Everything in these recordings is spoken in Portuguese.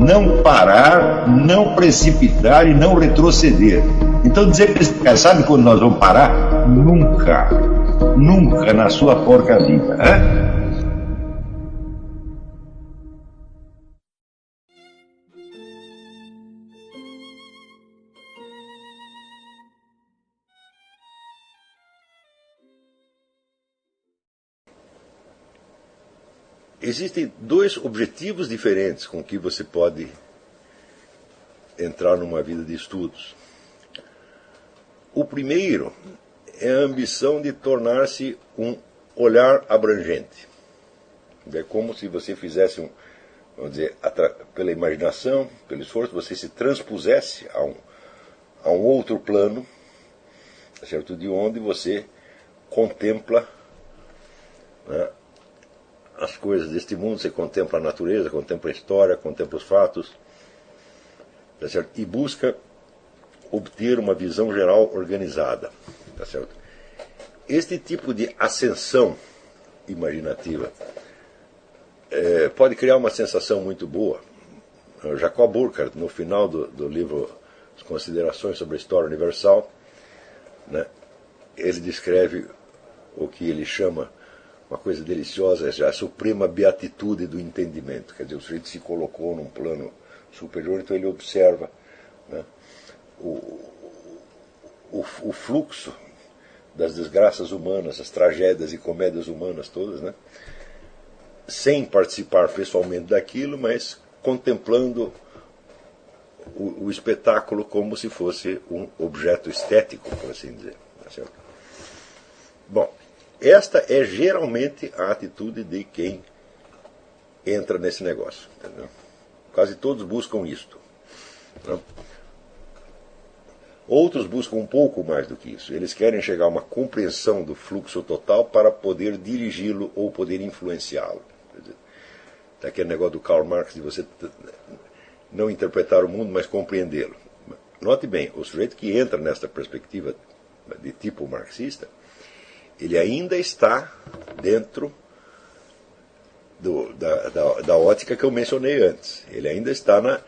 não parar, não precipitar e não retroceder. Então dizer para esse cara, sabe quando nós vamos parar? Nunca. Nunca na sua porca vida. Né? Existem dois objetivos diferentes com que você pode entrar numa vida de estudos. O primeiro é a ambição de tornar-se um olhar abrangente. É como se você fizesse, vamos dizer, pela imaginação, pelo esforço, você se transpusesse a um outro plano, certo? De onde você contempla, né, as coisas deste mundo, você contempla a natureza, contempla a história, contempla os fatos, tá certo? E busca obter uma visão geral organizada. Tá certo? Este tipo de ascensão imaginativa pode criar uma sensação muito boa. Jacob Burckhardt, no final do livro As Considerações sobre a História Universal, né, ele descreve o que ele chama uma coisa deliciosa, a suprema beatitude do entendimento. Quer dizer, o sujeito se colocou num plano superior, então ele observa, né, o fluxo das desgraças humanas, as tragédias e comédias humanas todas, né, sem participar pessoalmente daquilo, mas contemplando o espetáculo como se fosse um objeto estético, por assim dizer. Tá certo? Bom, esta é geralmente a atitude de quem entra nesse negócio. Entendeu? Quase todos buscam isto. Não? Outros buscam um pouco mais do que isso. Eles querem chegar a uma compreensão do fluxo total para poder dirigi-lo ou poder influenciá-lo. Está aquele negócio do Karl Marx de você não interpretar o mundo, mas compreendê-lo. Note bem, o sujeito que entra nesta perspectiva de tipo marxista, ele ainda está dentro da ótica que eu mencionei antes. Ele ainda está na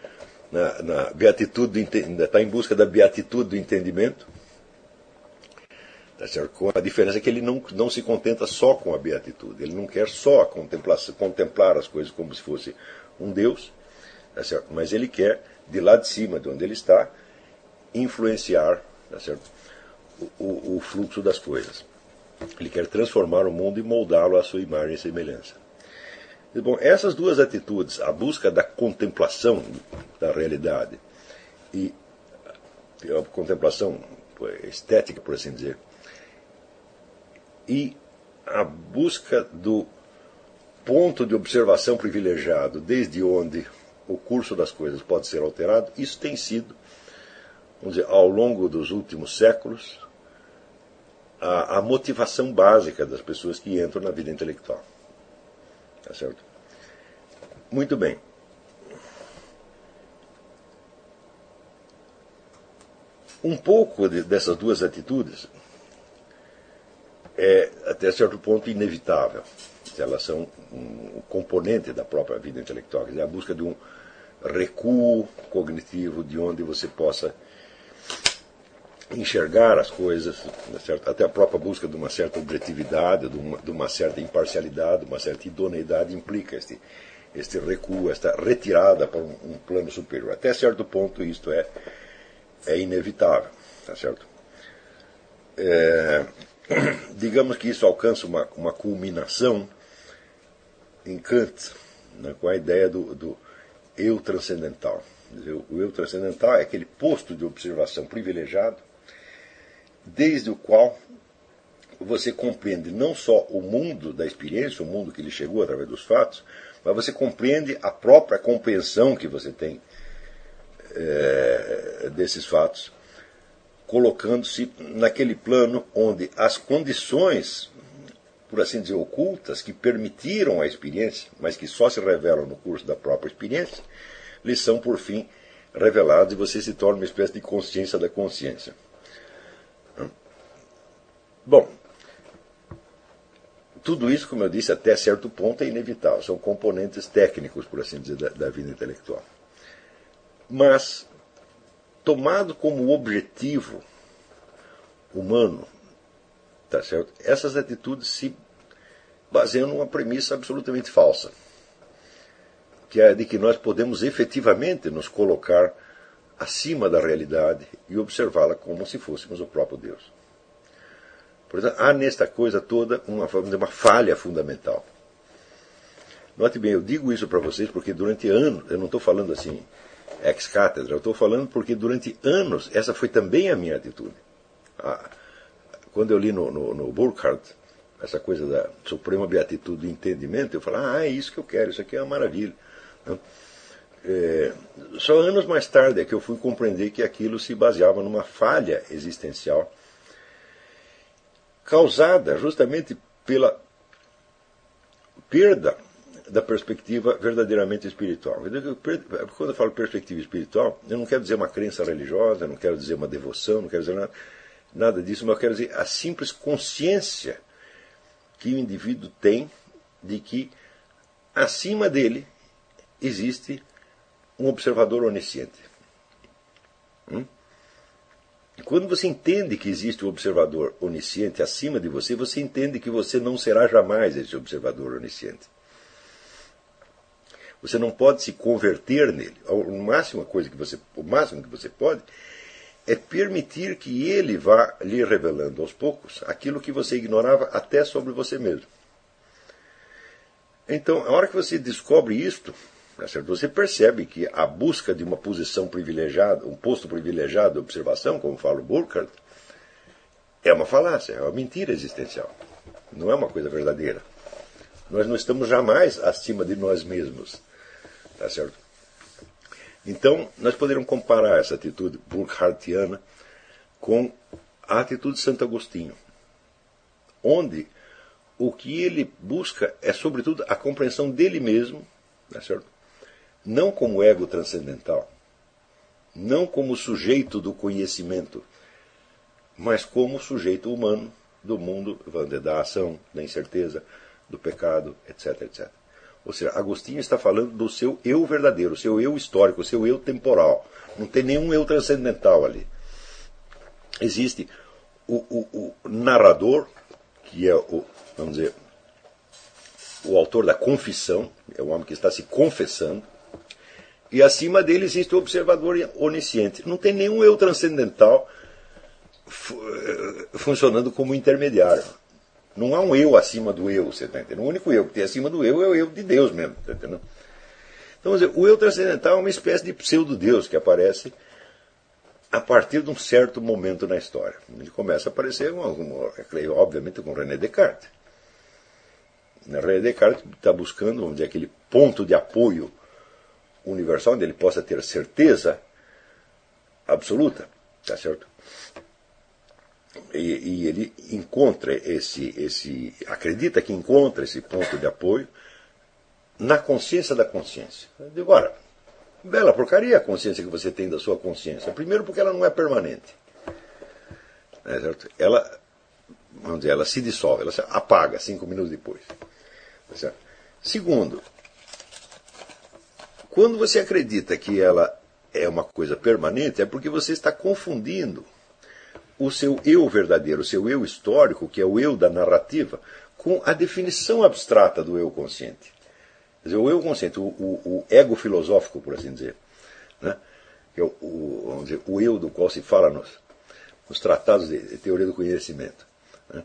beatitude, ainda está em busca da beatitude do entendimento. Tá certo? Com a diferença que ele não se contenta só com a beatitude. Ele não quer só contemplar as coisas como se fosse um Deus, tá certo? Mas ele quer, de lá de cima, de onde ele está, influenciar, tá certo? O fluxo das coisas. Ele quer transformar o mundo e moldá-lo à sua imagem e semelhança. Bom, essas duas atitudes, a busca da contemplação da realidade e a contemplação estética, por assim dizer, e a busca do ponto de observação privilegiado, desde onde o curso das coisas pode ser alterado, isso tem sido, vamos dizer, ao longo dos últimos séculos, a motivação básica das pessoas que entram na vida intelectual. Tá certo? Muito bem. Um pouco dessas duas atitudes é, até certo ponto, inevitável. Elas são um componente da própria vida intelectual. Quer dizer, a busca de um recuo cognitivo, de onde você possa enxergar as coisas, até a própria busca de uma certa objetividade, de uma certa imparcialidade, uma certa idoneidade, implica este recuo, esta retirada para um plano superior. Até certo ponto isto é inevitável. Tá certo? Digamos que isso alcança uma culminação em Kant, né, com a ideia do eu transcendental. O eu transcendental é aquele posto de observação privilegiado, desde o qual você compreende não só o mundo da experiência, o mundo que lhe chegou através dos fatos, mas você compreende a própria compreensão que você tem desses fatos, colocando-se naquele plano onde as condições, por assim dizer, ocultas, que permitiram a experiência, mas que só se revelam no curso da própria experiência, lhe são, por fim, reveladas e você se torna uma espécie de consciência da consciência. Bom, tudo isso, como eu disse, até certo ponto é inevitável. São componentes técnicos, por assim dizer, da vida intelectual. Mas, tomado como objetivo humano, tá certo? Essas atitudes se baseiam numa premissa absolutamente falsa, que é a de que nós podemos efetivamente nos colocar acima da realidade e observá-la como se fôssemos o próprio Deus. Portanto, há nesta coisa toda uma falha fundamental. Note bem, eu digo isso para vocês porque durante anos, eu não estou falando assim ex-cátedra, eu estou falando porque durante anos essa foi também a minha atitude. Quando eu li no Burckhardt essa coisa da suprema beatitude do entendimento, eu falei, é isso que eu quero, isso aqui é uma maravilha. Só anos mais tarde é que eu fui compreender que aquilo se baseava numa falha existencial causada justamente pela perda da perspectiva verdadeiramente espiritual. Quando eu falo perspectiva espiritual, eu não quero dizer uma crença religiosa, eu não quero dizer uma devoção, não quero dizer nada disso, mas eu quero dizer a simples consciência que o indivíduo tem de que acima dele existe um observador onisciente. E quando você entende que existe um observador onisciente acima de você, você entende que você não será jamais esse observador onisciente. Você não pode se converter nele. O máximo que você pode é permitir que ele vá lhe revelando aos poucos aquilo que você ignorava até sobre você mesmo. Então, a hora que você descobre isto, você percebe que a busca de uma posição privilegiada, um posto privilegiado de observação, como fala o Burckhardt, é uma falácia, é uma mentira existencial. Não é uma coisa verdadeira. Nós não estamos jamais acima de nós mesmos. Tá certo? Então, nós poderíamos comparar essa atitude burckhartiana com a atitude de Santo Agostinho, onde o que ele busca é, sobretudo, a compreensão dele mesmo, tá certo? Não como ego transcendental, não como sujeito do conhecimento, mas como sujeito humano do mundo, da ação, da incerteza, do pecado, etc, etc. Ou seja, Agostinho está falando do seu eu verdadeiro, o seu eu histórico, o seu eu temporal. Não tem nenhum eu transcendental ali. Existe o narrador, que é vamos dizer, o autor da confissão, é o homem que está se confessando, e acima dele existe o observador onisciente. Não tem nenhum eu transcendental funcionando como intermediário. Não há um eu acima do eu, você está entendendo? O único eu que tem acima do eu é o eu de Deus mesmo, está entendendo? Então, o eu transcendental é uma espécie de pseudo-deus que aparece a partir de um certo momento na história. Ele começa a aparecer, obviamente, com René Descartes. René Descartes está buscando, vamos dizer, aquele ponto de apoio universal, onde ele possa ter certeza absoluta, tá certo? E ele encontra acredita que encontra esse ponto de apoio na consciência da consciência. Eu digo, ora, bela porcaria a consciência que você tem da sua consciência. Primeiro porque ela não é permanente. É certo? Ela, vamos dizer, ela se dissolve, ela se apaga 5 minutos depois. Tá certo? Segundo, quando você acredita que ela é uma coisa permanente, é porque você está confundindo o seu eu verdadeiro, o seu eu histórico, que é o eu da narrativa, com a definição abstrata do eu consciente. Quer dizer, o eu consciente, o ego filosófico, por assim dizer, né? Que é vamos dizer, o eu do qual se fala nos tratados de teoria do conhecimento. Né?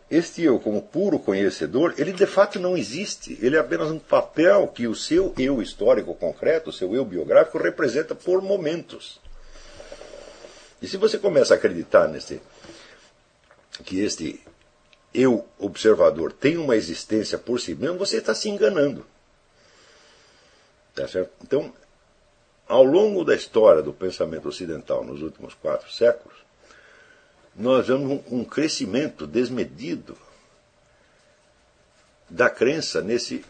Este eu, como puro conhecedor, ele de fato não existe. Ele é apenas um papel que o seu eu histórico concreto, o seu eu biográfico, representa por momentos. E se você começa a acreditar que este eu observador tem uma existência por si mesmo, você está se enganando. Tá certo? Então, ao longo da história do pensamento ocidental, nos últimos 4 séculos, nós vemos um crescimento desmedido da crença nesse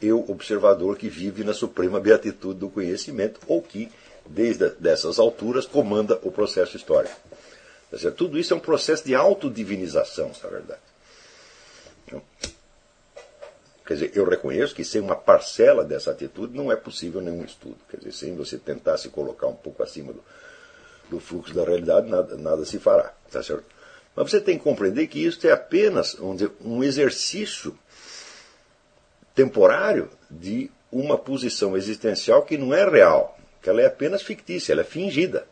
eu observador que vive na suprema beatitude do conhecimento, ou que, desde dessas alturas, comanda o processo histórico. Tudo isso é um processo de autodivinização, na verdade. Quer dizer, eu reconheço que sem uma parcela dessa atitude não é possível nenhum estudo. Quer dizer, sem você tentar se colocar um pouco acima do fluxo da realidade, nada se fará. Tá certo? Mas você tem que compreender que isso é apenas, vamos dizer, um exercício temporário de uma posição existencial que não é real, que ela é apenas fictícia, ela é fingida.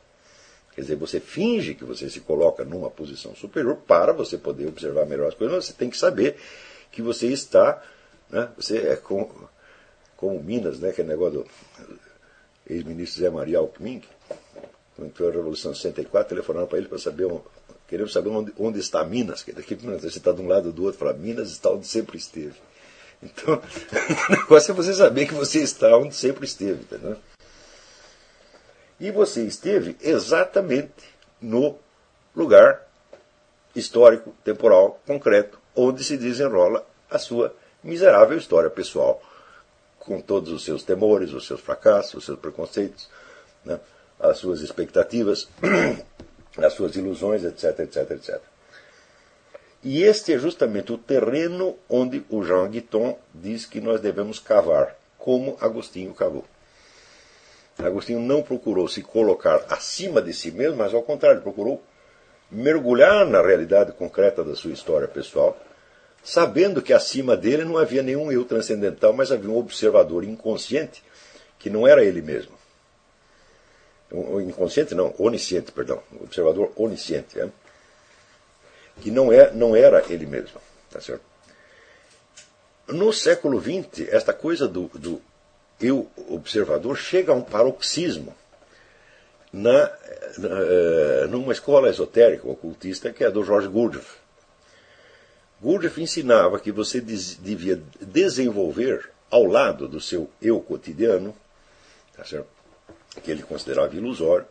Quer dizer, você finge que você se coloca numa posição superior para você poder observar melhor as coisas, mas você tem que saber que você está, né, você é como Minas, né, que é negócio do ex-ministro Zé Maria Alckmin, quando foi a Revolução de 64, telefonaram para ele para saber, queremos saber onde está Minas, que daqui você está de um lado ou do outro, fala, Minas está onde sempre esteve. Então, o negócio é você saber que você está onde sempre esteve, entendeu? E você esteve exatamente no lugar histórico, temporal, concreto, onde se desenrola a sua miserável história pessoal, com todos os seus temores, os seus fracassos, os seus preconceitos, né, as suas expectativas, as suas ilusões, etc, etc, etc. E este é justamente o terreno onde o Jean Guiton diz que nós devemos cavar, como Agostinho cavou. Agostinho não procurou se colocar acima de si mesmo, mas ao contrário, procurou mergulhar na realidade concreta da sua história pessoal, sabendo que acima dele não havia nenhum eu transcendental, mas havia um observador inconsciente que não era ele mesmo. Inconsciente não, onisciente, perdão. Observador onisciente, né? Que não era ele mesmo. Tá certo? No século XX, esta coisa do eu observador chega a um paroxismo numa escola esotérica, ocultista, que é a do George Gurdjieff. Gurdjieff ensinava que você devia desenvolver, ao lado do seu eu cotidiano, tá certo? Que ele considerava ilusório,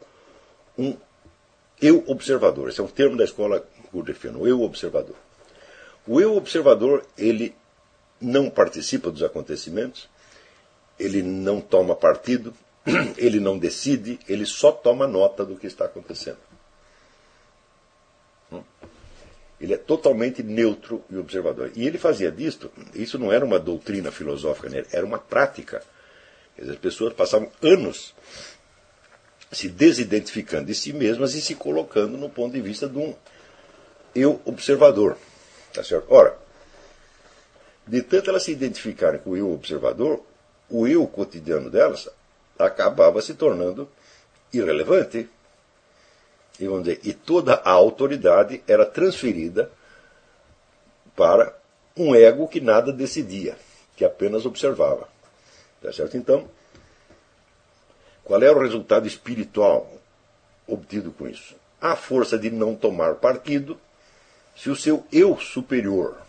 um eu observador. Esse é um termo da escola Gurdjieffiana, o eu observador. O eu observador, ele não participa dos acontecimentos, ele não toma partido, ele não decide, ele só toma nota do que está acontecendo. Ele é totalmente neutro e observador. E ele fazia disto, isso não era uma doutrina filosófica, né? Era uma prática. Quer dizer, as pessoas passavam anos se desidentificando de si mesmas e se colocando no ponto de vista de um eu observador. Tá certo? Ora, de tanto elas se identificarem com o eu observador, o eu cotidiano delas acabava se tornando irrelevante. E, vamos dizer, e toda a autoridade era transferida para um ego que nada decidia, que apenas observava. Tá certo? Então, qual é o resultado espiritual obtido com isso? A força de não tomar partido. Se o seu eu superior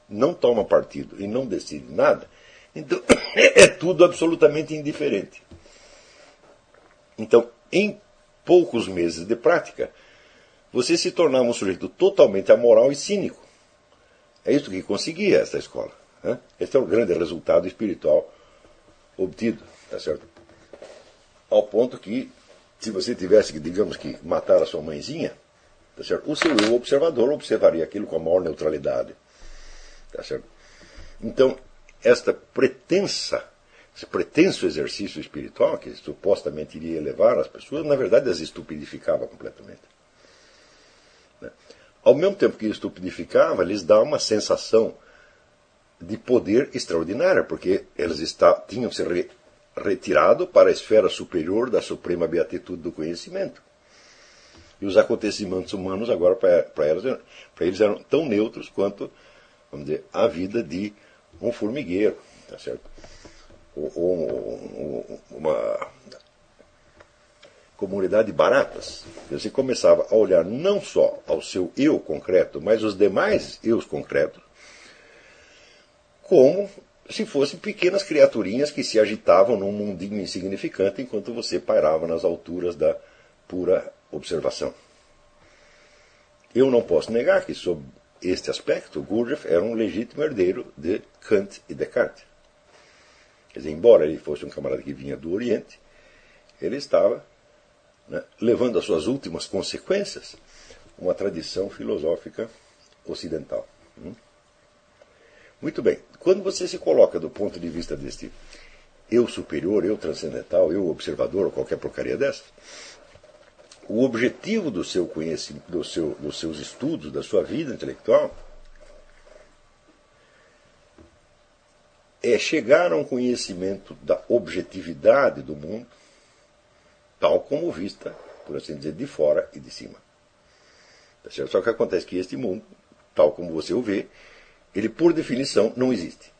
não toma partido e não decide nada, então é tudo absolutamente indiferente. Então, em poucos meses de prática, você se tornava um sujeito totalmente amoral e cínico. É isso que conseguia essa escola. Né? Esse é o grande resultado espiritual obtido. Tá certo? Ao ponto que, se você tivesse que, digamos que, matar a sua mãezinha, tá certo? O seu eu observador observaria aquilo com a maior neutralidade. Tá certo? Então, esse pretenso exercício espiritual, que supostamente iria elevar as pessoas, na verdade as estupidificava completamente. Ao mesmo tempo que estupidificava, lhes dá uma sensação de poder extraordinária, porque eles tinham se retirado para a esfera superior da suprema beatitude do conhecimento. E os acontecimentos humanos agora para eles eram tão neutros quanto, vamos dizer, a vida de um formigueiro, tá certo? Ou uma comunidade de baratas. Você começava a olhar não só ao seu eu concreto, mas os demais eus concretos, como se fossem pequenas criaturinhas que se agitavam num mundinho insignificante enquanto você pairava nas alturas da pura observação. Eu não posso negar que, sob este aspecto, Gurdjieff era um legítimo herdeiro de Kant e Descartes. Quer dizer, embora ele fosse um camarada que vinha do Oriente, ele estava, né, levando às suas últimas consequências uma tradição filosófica ocidental. Muito bem. Quando você se coloca do ponto de vista deste eu superior, eu transcendental, eu observador, ou qualquer porcaria dessa, o objetivo do seu conhecimento, dos seus estudos, da sua vida intelectual, é chegar a um conhecimento da objetividade do mundo, tal como vista, por assim dizer, de fora e de cima. Tá certo? Só que acontece que este mundo, tal como você o vê, ele, por definição, não existe.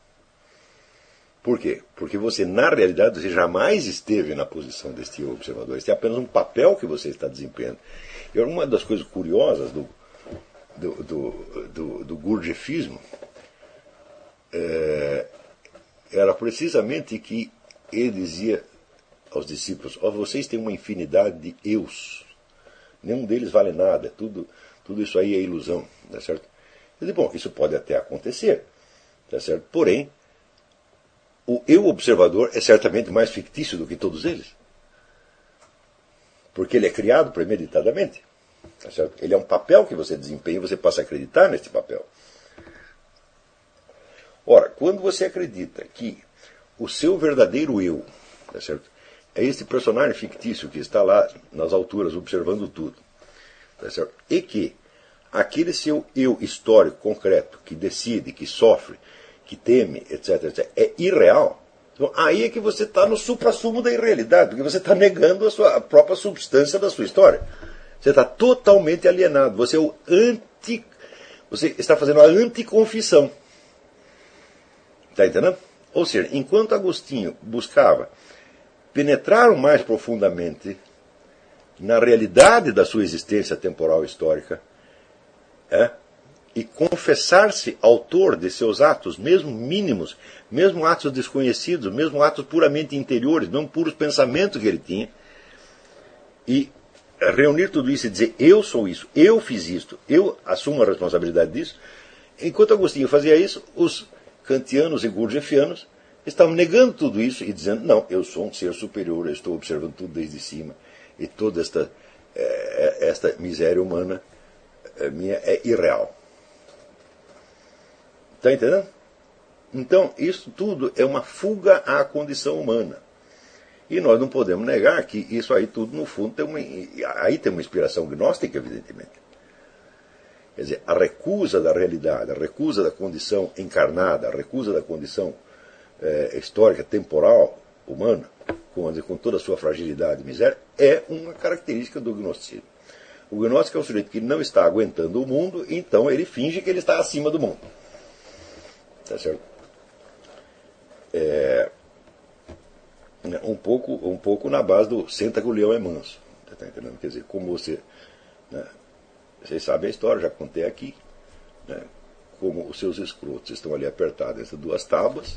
Por quê? Porque você, na realidade, você jamais esteve na posição deste observador. Este é apenas um papel que você está desempenhando. E uma das coisas curiosas do Gurdjieffismo era precisamente que ele dizia aos discípulos: vocês têm uma infinidade de eus. Nenhum deles vale nada. Tudo isso aí é ilusão. Tá certo? Eu digo, bom, isso pode até acontecer. Tá certo? Porém, o eu observador é certamente mais fictício do que todos eles. Porque ele é criado premeditadamente. Tá certo? Ele é um papel que você desempenha e você passa a acreditar neste papel. Ora, quando você acredita que o seu verdadeiro eu, tá certo, é este personagem fictício que está lá nas alturas observando tudo, tá certo, e que aquele seu eu histórico concreto que decide, que sofre, que teme, etc., etc., é irreal, então aí é que você está no suprassumo da irrealidade, porque você está negando a própria substância da sua história. Você está totalmente alienado. Você está fazendo a anticonfissão. Está entendendo? Ou seja, enquanto Agostinho buscava penetrar mais profundamente na realidade da sua existência temporal e histórica, e confessar-se autor de seus atos, mesmo mínimos, mesmo atos desconhecidos, mesmo atos puramente interiores, não puros pensamentos que ele tinha, e reunir tudo isso e dizer: eu sou isso, eu fiz isto, eu assumo a responsabilidade disso. Enquanto Agostinho fazia isso, os kantianos e gurdjieffianos estavam negando tudo isso e dizendo: não, eu sou um ser superior, eu estou observando tudo desde cima, e toda esta miséria humana minha é irreal. Está entendendo? Então, isso tudo é uma fuga à condição humana. E nós não podemos negar que isso aí tudo, no fundo, tem uma inspiração gnóstica, evidentemente. Quer dizer, a recusa da realidade, a recusa da condição encarnada, a recusa da condição histórica, temporal, humana, com toda a sua fragilidade e miséria, é uma característica do gnosticismo. O gnóstico é um sujeito que não está aguentando o mundo, então ele finge que ele está acima do mundo. Tá certo? Um pouco na base do senta que o leão é manso. Tá entendendo? Quer dizer, como você... Vocês sabem a história, já contei aqui, né, como os seus escrotos estão ali apertados entre duas tábuas,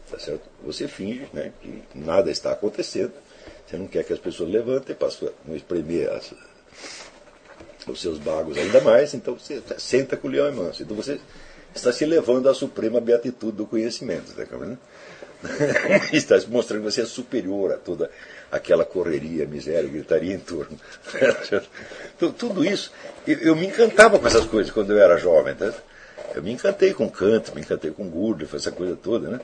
tá certo? Você finge, né, que nada está acontecendo, você não quer que as pessoas levantem para não espremer os seus bagos ainda mais, então você senta que o leão é manso. Então você está se levando à suprema beatitude do conhecimento, tá vendo? Está mostrando que você é superior a toda aquela correria, miséria, gritaria em torno. Então, tudo isso, eu me encantava com essas coisas quando eu era jovem. Tá? Eu me encantei com Kant, me encantei com Gurdjieff, essa coisa toda. Né?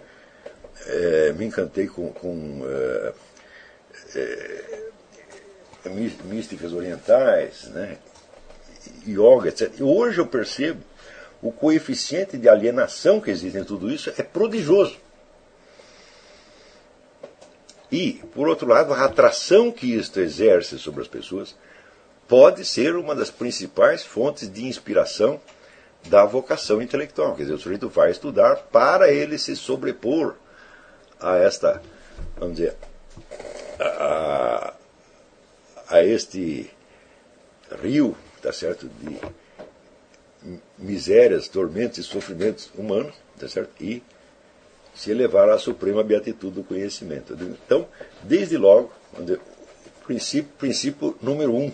Me encantei com místicas orientais, né? Yoga, etc. E hoje eu percebo o coeficiente de alienação que existe em tudo isso é prodigioso. E, por outro lado, a atração que isto exerce sobre as pessoas pode ser uma das principais fontes de inspiração da vocação intelectual. Quer dizer, o sujeito vai estudar para ele se sobrepor a esta, vamos dizer, a este rio, tá certo, de misérias, tormentos e sofrimentos humanos, tá certo? E se elevar à suprema beatitude do conhecimento. Então, desde logo, o princípio número 1,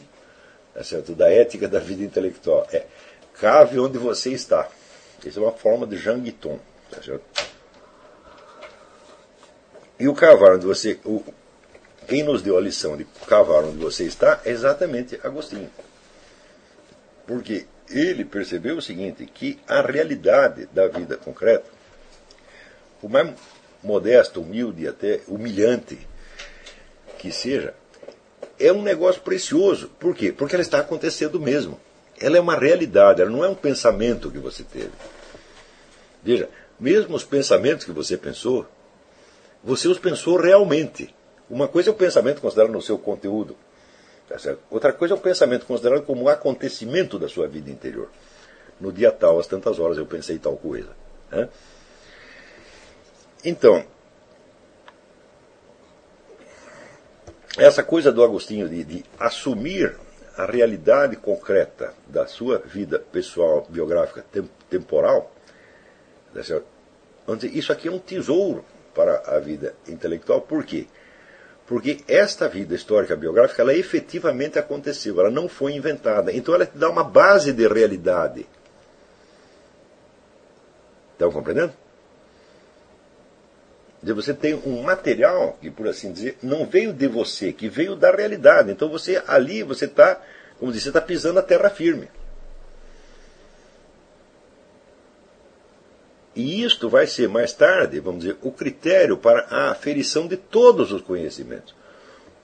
tá certo, da ética da vida intelectual é: cave onde você está. Isso é uma forma de Jean Guiton. Tá certo? E o cavar onde você... Quem nos deu a lição de cavar onde você está é exatamente Agostinho. Porque ele percebeu o seguinte, que a realidade da vida concreta por mais modesto, humilde e até humilhante que seja, é um negócio precioso. Por quê? Porque ela está acontecendo mesmo. Ela é uma realidade, ela não é um pensamento que você teve. Veja, mesmo os pensamentos que você os pensou realmente. Uma coisa é o pensamento considerado no seu conteúdo. Tá certo? Outra coisa é o pensamento considerado como um acontecimento da sua vida interior. No dia tal, às tantas horas, eu pensei tal coisa. Né? Então, essa coisa do Agostinho de assumir a realidade concreta da sua vida pessoal, biográfica, temporal, tá certo? Isso aqui é um tesouro para a vida intelectual. Por quê? Porque esta vida histórica biográfica, ela efetivamente aconteceu, ela não foi inventada. Então ela te dá uma base de realidade. Estão compreendendo? Você tem um material que, por assim dizer, não veio de você, que veio da realidade. Então você ali, você está, como dizer, você está pisando a terra firme. E isto vai ser mais tarde, vamos dizer, o critério para a aferição de todos os conhecimentos.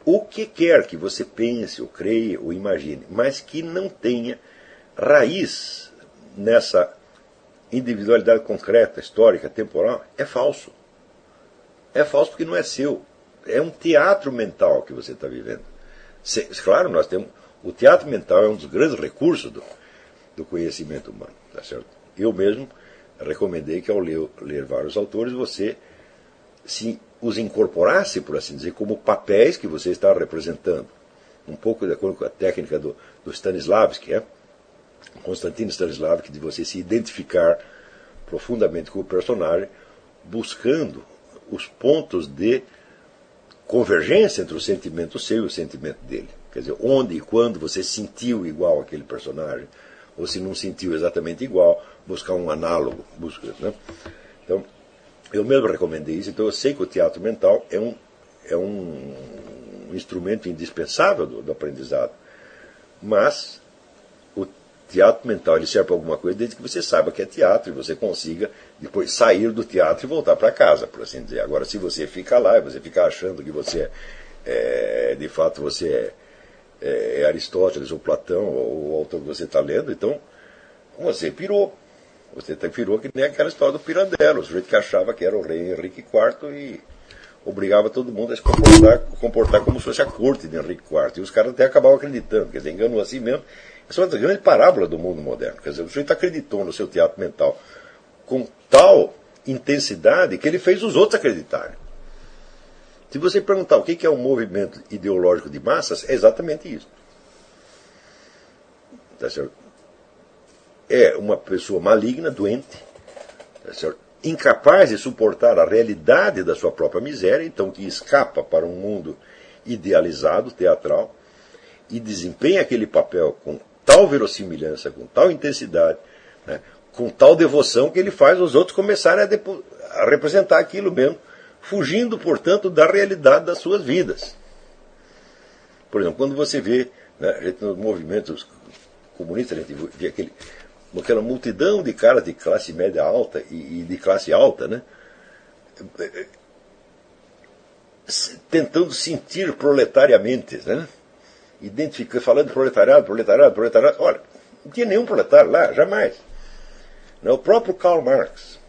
O que quer que você pense, ou creia, ou imagine, mas que não tenha raiz nessa individualidade concreta, histórica, temporal, é falso. É falso porque não é seu. É um teatro mental que você está vivendo. Claro, nós temos. O teatro mental é um dos grandes recursos do conhecimento humano. Tá certo? Eu mesmo recomendei que ao ler vários autores você se os incorporasse, por assim dizer, como papéis que você está representando. Um pouco de acordo com a técnica do Stanislavski, Konstantin Stanislavski, de você se identificar profundamente com o personagem, buscando os pontos de convergência entre o sentimento seu e o sentimento dele. Quer dizer, onde e quando você sentiu igual aquele personagem, ou se não sentiu exatamente igual, buscar um análogo. Né? Então, eu mesmo recomendei isso, então eu sei que o teatro mental é um instrumento indispensável do aprendizado. Mas o teatro mental ele serve para alguma coisa desde que você saiba que é teatro e você consiga depois sair do teatro e voltar para casa, por assim dizer. Agora, se você fica lá e você fica achando que você de fato você é Aristóteles ou Platão ou o autor que você está lendo, então você pirou. Você pirou que nem aquela história do Pirandello, o sujeito que achava que era o rei Henrique IV e obrigava todo mundo a se comportar como se fosse a corte de Henrique IV. E os caras até acabavam acreditando, quer dizer, enganou assim mesmo. Essa é uma grande parábola do mundo moderno. Quer dizer, o sujeito acreditou no seu teatro mental com tal intensidade que ele fez os outros acreditarem. Se você perguntar o que é um movimento ideológico de massas, é exatamente isso. Tá certo? É uma pessoa maligna, doente, tá certo? Incapaz de suportar a realidade da sua própria miséria, então que escapa para um mundo idealizado, teatral, e desempenha aquele papel com tal verossimilhança, com tal intensidade, né, com tal devoção que ele faz os outros começarem a representar aquilo mesmo, fugindo, portanto, da realidade das suas vidas. Por exemplo, quando você vê, né, nos movimentos comunistas, a gente vê aquela multidão de caras de classe média alta e de classe alta, né, tentando sentir proletariamente, né, falando de proletariado. Olha, não tinha nenhum proletário lá, jamais. O próprio Karl Marx,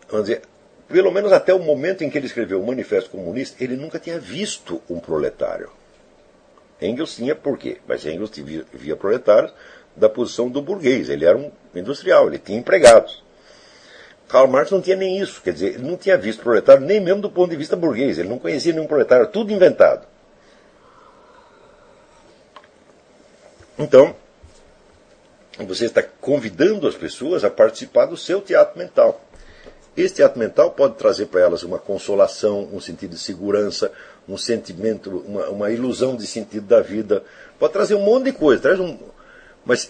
vamos dizer, pelo menos até o momento em que ele escreveu o Manifesto Comunista, ele nunca tinha visto um proletário. Engels tinha por quê? Mas Engels via proletários da posição do burguês. Ele era um industrial, ele tinha empregados. Karl Marx não tinha nem isso, quer dizer, ele não tinha visto proletário nem mesmo do ponto de vista burguês. Ele não conhecia nenhum proletário, tudo inventado. Então, você está convidando as pessoas a participar do seu teatro mental. Esse teatro mental pode trazer para elas uma consolação, um sentido de segurança, um sentimento, uma ilusão de sentido da vida. Pode trazer um monte de coisa.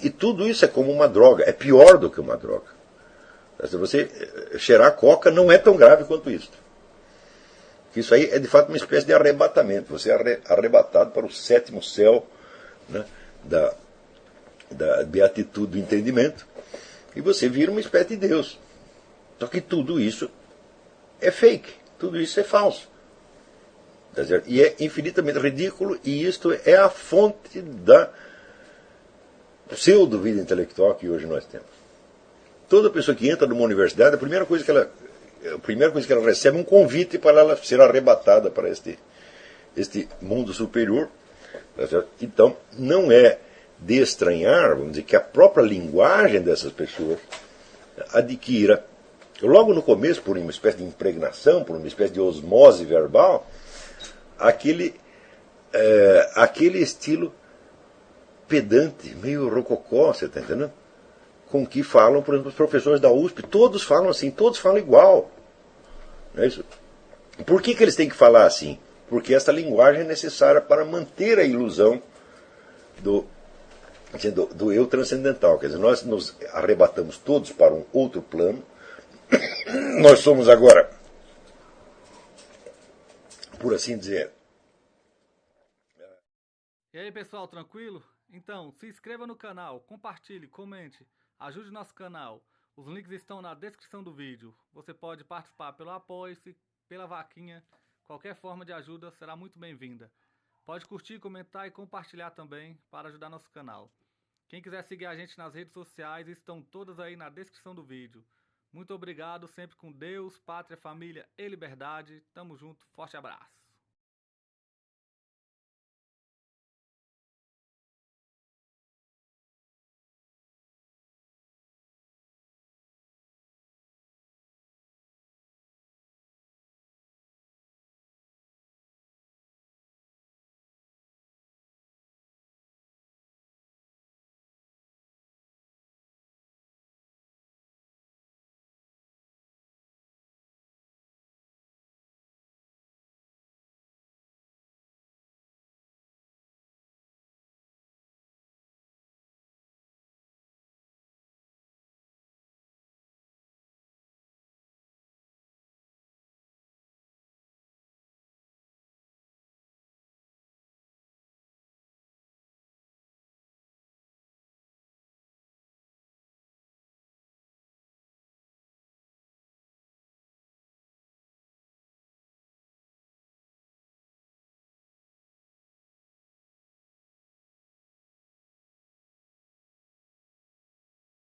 E tudo isso é como uma droga. É pior do que uma droga. Você cheirar coca não é tão grave quanto isso. Isso aí é de fato uma espécie de arrebatamento. Você é arrebatado para o sétimo céu, né, da beatitude do entendimento, e você vira uma espécie de Deus. Só que tudo isso é fake, tudo isso é falso. Tá certo? E é infinitamente ridículo, e isto é a fonte da pseudo-vida intelectual que hoje nós temos. Toda pessoa que entra numa universidade, a primeira coisa que ela recebe é um convite para ela ser arrebatada para este mundo superior. Tá certo? Então, não é de estranhar, vamos dizer, que a própria linguagem dessas pessoas adquira, logo no começo, por uma espécie de impregnação, por uma espécie de osmose verbal, aquele estilo pedante, meio rococó, você está entendendo? Com que falam, por exemplo, os professores da USP, todos falam assim, todos falam igual. Não é isso? Por que eles têm que falar assim? Porque essa linguagem é necessária para manter a ilusão do eu transcendental. Quer dizer, nós nos arrebatamos todos para um outro plano. Nós somos agora, por assim dizer. E aí pessoal, tranquilo? Então, se inscreva no canal, compartilhe, comente, ajude nosso canal. Os links estão na descrição do vídeo. Você pode participar pelo Apoia-se, pela vaquinha. Qualquer forma de ajuda será muito bem-vinda. Pode curtir, comentar e compartilhar também para ajudar nosso canal. Quem quiser seguir a gente nas redes sociais estão todas aí na descrição do vídeo. Muito obrigado, sempre com Deus, pátria, família e liberdade. Tamo junto, forte abraço.